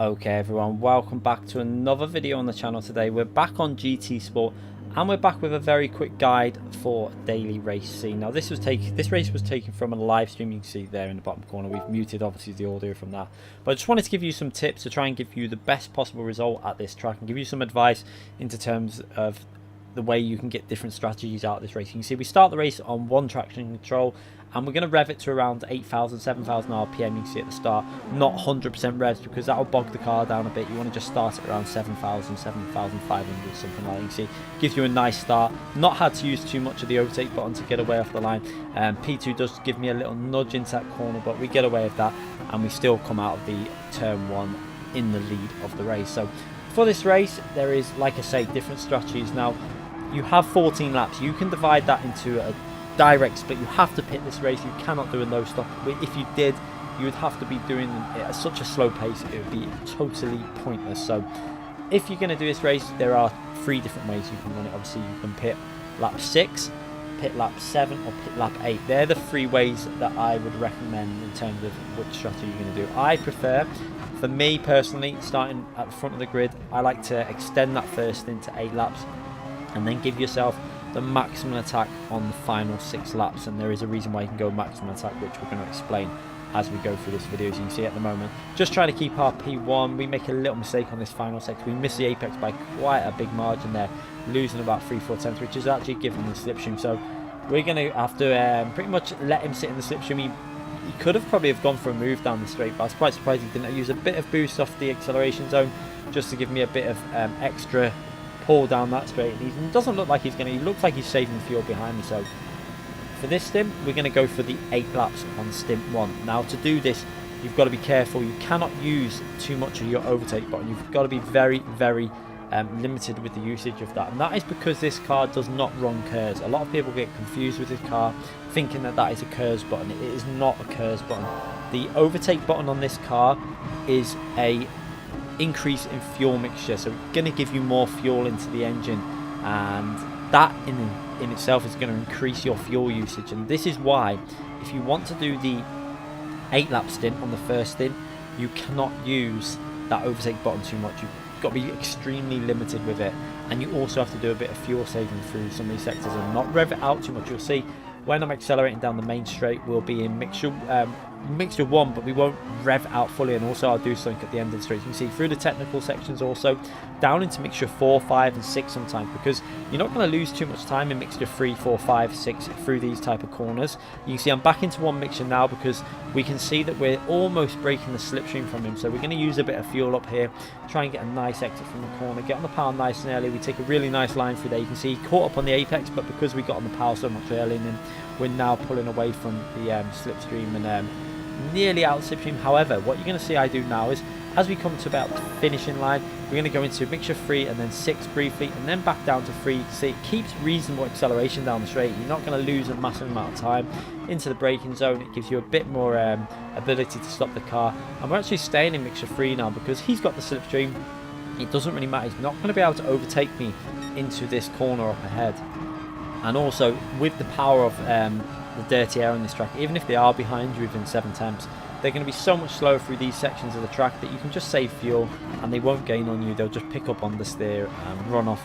Okay everyone, welcome back to another video on the channel. Today we're back on GT Sport and we're back with a very quick guide for daily race C. Now this race was taken from a live stream. You can see there in the bottom corner. We've muted obviously the audio from that, but I just wanted to give you some tips to try and give you the best possible result at this track and give you some advice into terms of the way you can get different strategies out of this race. You can see we start the race on one traction control and we're going to rev it to around 8,000, 7,000 RPM. You can see at the start, not 100% revs because that will bog the car down a bit. You want to just start it around 7,000, 7,500, something like that. You can see, gives you a nice start. Not had to use too much of the overtake button to get away off the line. P2 does give me a little nudge into that corner, but we get away with that and we still come out of the turn one in the lead of the race. So for this race, there is, like I say, different strategies. Now, you have 14 laps. You can divide that into a direct split. You have to pit this race. You cannot do a no stop. If you did, you would have to be doing it at such a slow pace. It would be totally pointless. So if you're going to do this race, there are three different ways you can run it. Obviously, you can pit lap 6, pit lap 7, or pit lap 8. They're the three ways that I would recommend in terms of which strategy you're going to do. I prefer, for me personally, starting at the front of the grid, I like to extend that first stint to 8 laps and then give yourself the maximum attack on the final 6 laps. And there is a reason why you can go maximum attack, which we're going to explain as we go through this video. As you can see at the moment, just trying to keep our P1. We make a little mistake on this final section. We miss the apex by quite a big margin there, losing about 3/4 tenths, which is actually giving the slipstream. So we're going to have to pretty much let him sit in the slipstream. He could have probably gone for a move down the straight, but I was quite surprised he didn't. Use a bit of boost off the acceleration zone just to give me a bit of extra pull down that straight. He doesn't look like he's going to. He looks like he's saving fuel behind me. So for this stint, we're going to go for the 8 laps on stint 1. Now to do this, you've got to be careful. You cannot use too much of your overtake button. You've got to be very, very limited with the usage of that. And that is because this car does not run curves. A lot of people get confused with this car, thinking that that is a curves button. It is not a curves button. The overtake button on this car is a increase in fuel mixture, so it's going to give you more fuel into the engine, and that in itself is going to increase your fuel usage. And this is why, if you want to do the 8 lap stint on the first stint, you cannot use that overtake button too much. You've got to be extremely limited with it, and you also have to do a bit of fuel saving through some of these sectors and not rev it out too much. You'll see when I'm accelerating down the main straight, we'll be in mixture 1, but we won't rev out fully. And also I'll do something at the end of the straight. You can see through the technical sections also down into mixture 4, 5 and 6 sometimes, because you're not going to lose too much time in mixture 3, 4, 5, 6 through these type of corners. You can see I'm back into 1 mixture now because we can see that we're almost breaking the slipstream from him. So we're going to use a bit of fuel up here, try and get a nice exit from the corner, get on the power nice and early. We take a really nice line through there. You can see he caught up on the apex, but because we got on the power so much early, and then we're now pulling away from the slipstream and nearly out the slipstream. However, what you're going to see I do now is, as we come to about the finishing line, we're going to go into mixture 3 and then 6 briefly, and then back down to 3. You can see it keeps reasonable acceleration down the straight. You're not going to lose a massive amount of time into the braking zone. It gives you a bit more ability to stop the car. And we're actually staying in mixture 3 now because he's got the slipstream. It doesn't really matter. He's not going to be able to overtake me into this corner up ahead. And also with the power of the dirty air on this track, even if they are behind you within 7 tenths, they're going to be so much slower through these sections of the track that you can just save fuel and they won't gain on you. They'll just pick up on the steer and run off.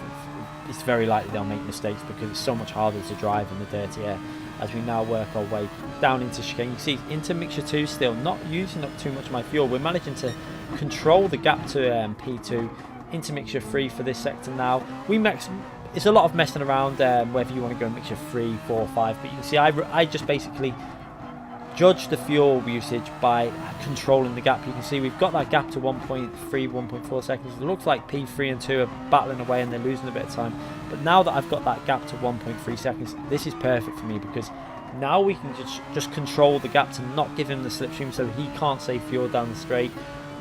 It's very likely they'll make mistakes because it's so much harder to drive in the dirty air. As we now work our way down into chicane, you see into mixture 2 still, not using up too much of my fuel. We're managing to control the gap to P2 into mixture 3 for this sector now. It's a lot of messing around whether you want to go mixture 3, 4, 5, but you can see I just basically judge the fuel usage by controlling the gap. You can see we've got that gap to 1.3, 1.4 seconds. It looks like P3 and 2 are battling away and they're losing a bit of time, but now that I've got that gap to 1.3 seconds, this is perfect for me because now we can just control the gap to not give him the slipstream so he can't save fuel down the straight.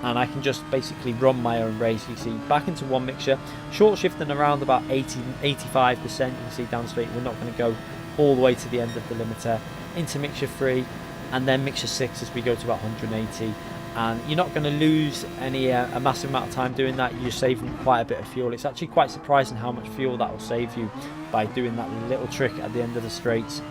And I can just basically run my own race. You see back into 1 mixture, short shifting around about 80-85%. You can see down straight we're not going to go all the way to the end of the limiter. Into mixture 3 and then mixture 6 as we go to about 180, and you're not going to lose any a massive amount of time doing that. You're saving quite a bit of fuel. It's actually quite surprising how much fuel that will save you by doing that little trick at the end of the straights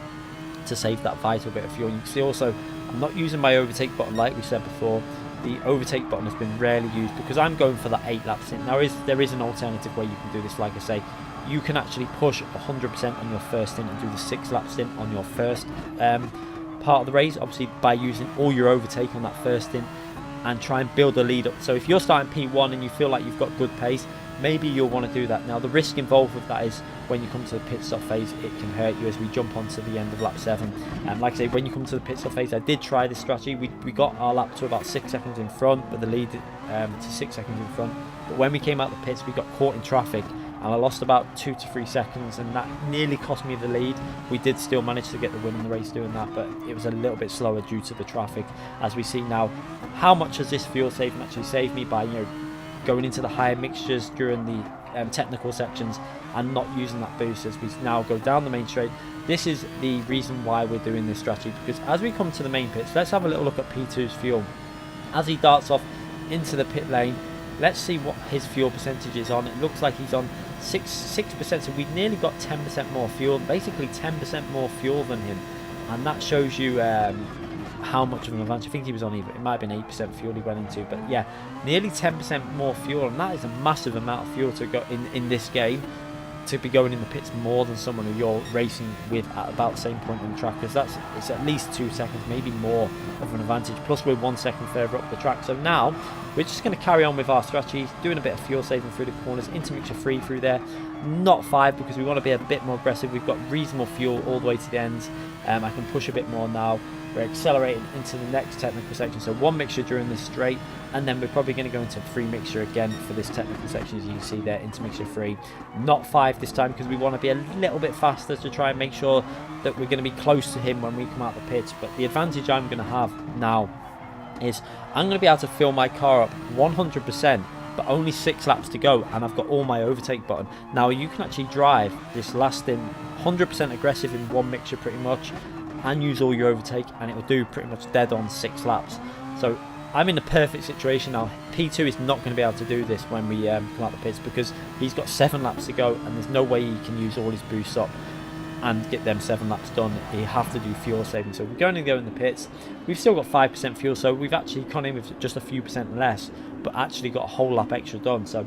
to save that vital bit of fuel. You can see also I'm not using my overtake button like we said before. the overtake button has been rarely used because I'm going for that 8 lap stint. Now there is an alternative way you can do this. Like I say, you can actually push 100% on your first stint and do the 6 lap stint on your first part of the race, obviously by using all your overtake on that first stint and try and build a lead up. So if you're starting P1 and you feel like you've got good pace, maybe you'll want to do that. Now the risk involved with that is when you come to the pit stop phase, it can hurt you as we jump onto the end of lap 7. And like I say, when you come to the pit stop phase, I did try this strategy. We got our lap to about 6 seconds in front, but the lead to 6 seconds in front. But when we came out the pits, we got caught in traffic and I lost about 2 to 3 seconds, and that nearly cost me the lead. We did still manage to get the win in the race doing that, but it was a little bit slower due to the traffic. As we see now, how much has this fuel saving actually saved me by, you know, going into the higher mixtures during the technical sections and not using that boost as we now go down the main straight. This is the reason why we're doing this strategy, because as we come to the main pits, let's have a little look at P2's fuel. As he darts off into the pit lane, let's see what his fuel percentage is on. It looks like he's on 6%, so we've nearly got 10% more fuel, basically 10% more fuel than him, and that shows you how much of an advantage. I think he was on either, it might have been 8% fuel he went into, but yeah, nearly 10% more fuel, and that is a massive amount of fuel to go in this game, to be going in the pits more than someone who you're racing with at about the same point on the track, because it's at least 2 seconds, maybe more of an advantage, plus we're 1 second further up the track. So now we're just going to carry on with our strategy, doing a bit of fuel saving through the corners, into mixture 3 through there, not 5 because we want to be a bit more aggressive. We've got reasonable fuel all the way to the ends. I can push a bit more now. We're accelerating into the next technical section, so 1 mixture during this straight, and then we're probably going to go into 3 mixture again for this technical section, as you can see there, into mixture 3, not 5 this time, because we want to be a little bit faster to try and make sure that we're going to be close to him when we come out the pits. But the advantage I'm going to have now is I'm going to be able to fill my car up 100%, but only 6 laps to go, and I've got all my overtake button. Now you can actually drive this last stint 100% aggressive in 1 mixture pretty much, and use all your overtake, and it will do pretty much dead on 6 laps. So I'm in a perfect situation now. P2 is not going to be able to do this when we come out the pits, because he's got 7 laps to go, and there's no way he can use all his boosts up and get them 7 laps done. You have to do fuel saving. So we're going to go in the pits. We've still got 5% fuel, so we've actually gone in with just a few percent less, but actually got a whole lap extra done. So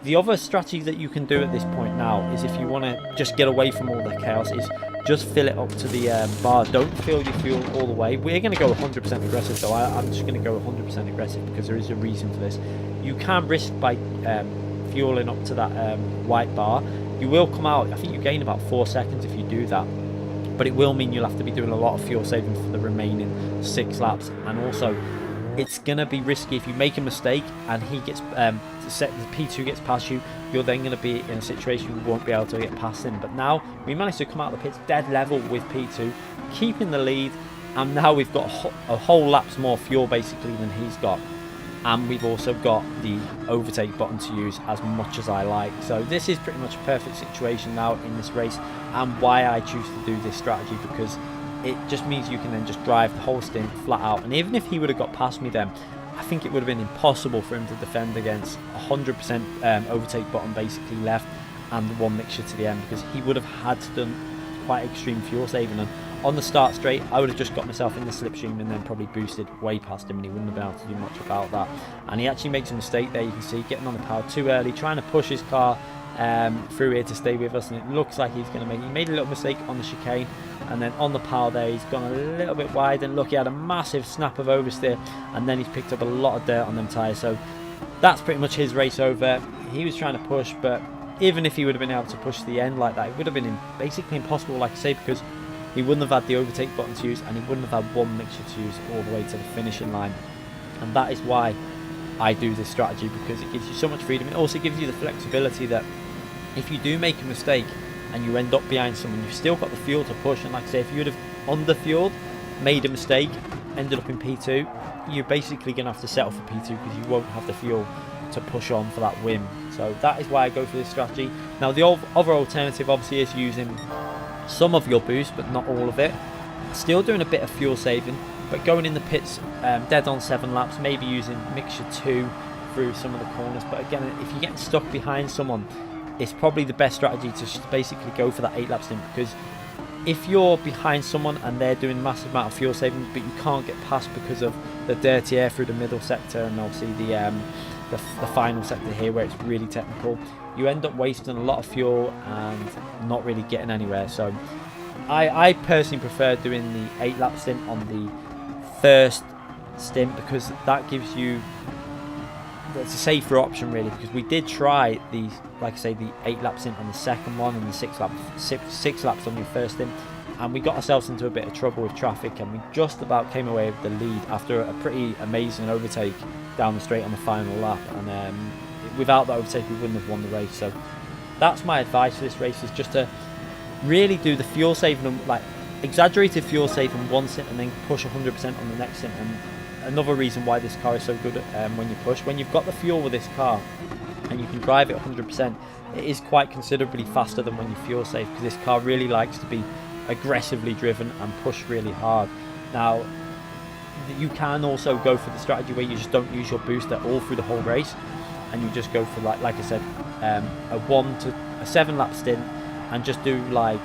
the other strategy that you can do at this point now is, if you want to just get away from all the chaos, is just fill it up to the bar. Don't fill your fuel all the way. We're going to go 100% aggressive though. I'm just going to go 100% aggressive because there is a reason for this. You can risk by fueling up to that white bar. You will come out, I think you gain about 4 seconds if you do that, but it will mean you'll have to be doing a lot of fuel saving for the remaining 6 laps. And also, it's going to be risky if you make a mistake and he gets the P2 gets past you. You're then going to be in a situation you won't be able to get past him. But now we managed to come out of the pits dead level with P2, keeping the lead, and now we've got a whole lap's more fuel basically than he's got, and we've also got the overtake button to use as much as I like. So this is pretty much a perfect situation now in this race, and why I choose to do this strategy, because it just means you can then just drive the whole stint flat out. And even if he would have got past me then, I think it would have been impossible for him to defend against 100% overtake button basically left and the 1 mixture to the end, because he would have had to done quite extreme fuel saving. And on the start straight, I would have just got myself in the slipstream and then probably boosted way past him, and he wouldn't have been able to do much about that. And he actually makes a mistake there, you can see, getting on the power too early, trying to push his car through here to stay with us, and it looks like he's going to he made a little mistake on the chicane, and then on the power there he's gone a little bit wide, and look, he had a massive snap of oversteer, and then he's picked up a lot of dirt on them tyres. So that's pretty much his race over. He was trying to push, but even if he would have been able to push to the end like that, it would have been basically impossible, like I say, because he wouldn't have had the overtake button to use, and he wouldn't have had 1 mixture to use all the way to the finishing line. And that is why I do this strategy, because it gives you so much freedom. It also gives you the flexibility that if you do make a mistake and you end up behind someone, you've still got the fuel to push. And like I say, if you would have under-fueled, made a mistake, ended up in P2, you're basically going to have to settle for P2 because you won't have the fuel to push on for that win. So that is why I go for this strategy. Now the other alternative obviously is using some of your boost, but not all of it. Still doing a bit of fuel saving, but going in the pits dead on 7 laps, maybe using mixture 2 through some of the corners. But again, if you're getting stuck behind someone, it's probably the best strategy to just basically go for that 8 lap stint, because if you're behind someone and they're doing massive amount of fuel saving, but you can't get past because of the dirty air through the middle sector and obviously the final sector here where it's really technical, you end up wasting a lot of fuel and not really getting anywhere. So I personally prefer doing the 8-lap stint on the first stint, because that gives you, it's a safer option really, because we did try the, like I say, the 8-lap stint on the second one and the 6 laps on the first stint, and we got ourselves into a bit of trouble with traffic, and we just about came away with the lead after a pretty amazing overtake down the straight on the final lap, and without that overtake we wouldn't have won the race. So that's my advice for this race, is just to really do the fuel saving, like exaggerated fuel saving one stint and then push 100% on the next stint. And another reason why this car is so good when you push, when you've got the fuel with this car and you can drive it 100%, it is quite considerably faster than when you fuel save, because this car really likes to be aggressively driven and push really hard. Now you can also go for the strategy where you just don't use your booster all through the whole race, and you just go for, like I said, a 1 to 7 lap stint, and just do like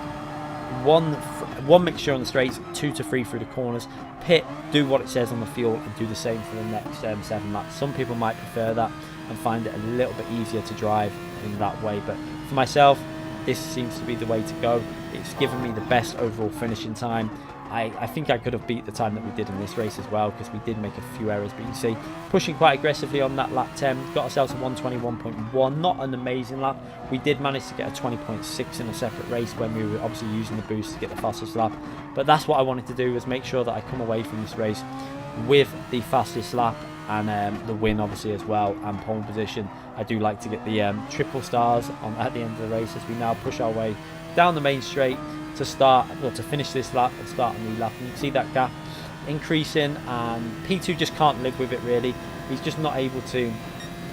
one mixture on the straights, 2 to 3 through the corners, pit, do what it says on the fuel, and do the same for the next 7 laps. Some people might prefer that and find it a little bit easier to drive in that way, but for myself, this seems to be the way to go. It's given me the best overall finishing time. I think I could have beat the time that we did in this race as well, because we did make a few errors, but you can see pushing quite aggressively on that lap 10, got ourselves a 121.1, not an amazing lap. We did manage to get a 20.6 in a separate race when we were obviously using the boost to get the fastest lap, but that's what I wanted to do, was make sure that I come away from this race with the fastest lap and the win obviously as well, and pole position. I do like to get the triple stars on at the end of the race as we now push our way down the main straight to start, or to finish this lap and start a new lap. And you can see that gap increasing, and P2 just can't live with it really. He's just not able to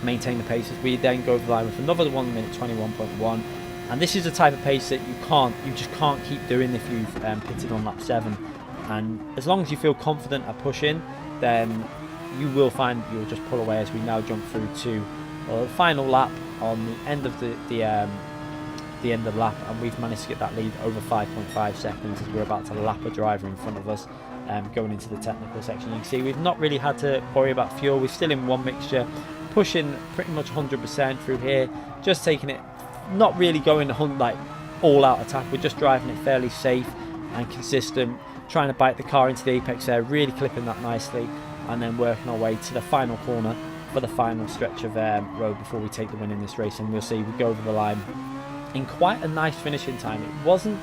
maintain the pace, as we then go over the line with another 1 minute 21.1, and this is the type of pace that you just can't keep doing if you've pitted on lap 7. And as long as you feel confident at pushing, then you will find you'll just pull away, as we now jump through to the final lap on the end of the end of the lap, and we've managed to get that lead over 5.5 seconds as we're about to lap a driver in front of us going into the technical section. You can see we've not really had to worry about fuel. We're still in one mixture, pushing pretty much 100% through here, just taking it, not really going like all out attack. We're just driving it fairly safe and consistent, trying to bite the car into the apex there, really clipping that nicely, and then working our way to the final corner for the final stretch of road before we take the win in this race. And we'll see, we go over the line in quite a nice finishing time. It wasn't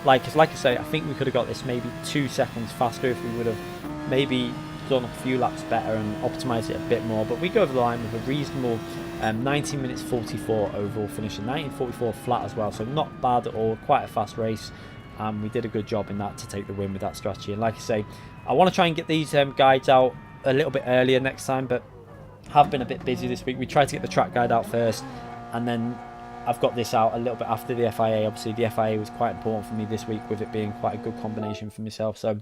like I say, I think we could have got this maybe 2 seconds faster if we would have maybe done a few laps better and optimized it a bit more, but we go over the line with a reasonable 19 minutes 44 overall finishing, 19:44 flat as well, so not bad at all, quite a fast race. We did a good job in that to take the win with that strategy. And like I say, I want to try and get these guides out a little bit earlier next time, but have been a bit busy this week. We tried to get the track guide out first, and then I've got this out a little bit after the FIA. Obviously the FIA was quite important for me this week, with it being quite a good combination for myself, so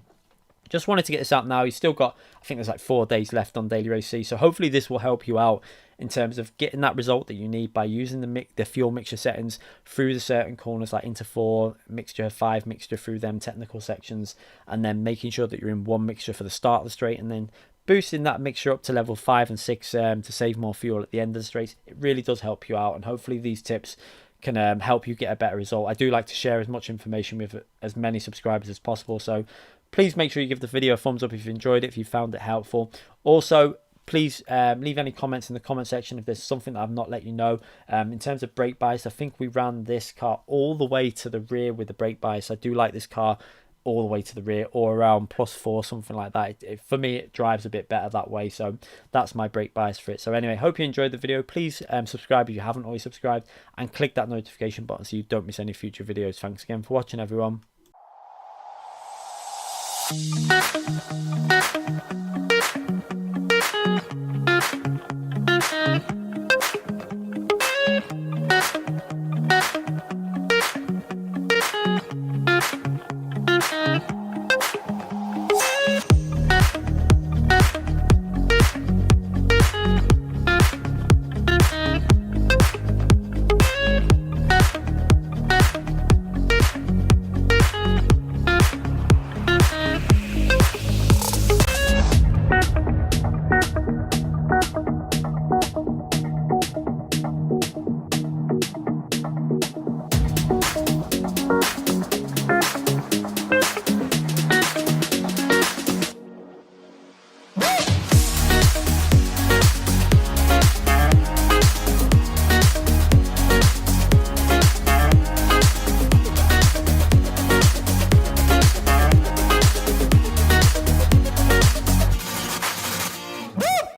just wanted to get this out now. You've still got, I think there's like 4 days left on Daily Race C, so hopefully this will help you out in terms of getting that result that you need by using the fuel mixture settings through the certain corners, like into 4 mixture, 5 mixture through them technical sections, and then making sure that you're in 1 mixture for the start of the straight, and then boosting that mixture up to level 5 and 6 to save more fuel at the end of the straight. It really does help you out, and hopefully these tips can help you get a better result. I do like to share as much information with as many subscribers as possible, so please make sure you give the video a thumbs up if you enjoyed it, if you found it helpful. Also, please leave any comments in the comment section if there's something that I've not let you know. In terms of brake bias, I think we ran this car all the way to the rear with the brake bias. I do like this car all the way to the rear, or around +4, something like that. For me, it drives a bit better that way, so that's my brake bias for it. So anyway, hope you enjoyed the video. Please subscribe if you haven't already subscribed, and click that notification button so you don't miss any future videos. Thanks again for watching, everyone.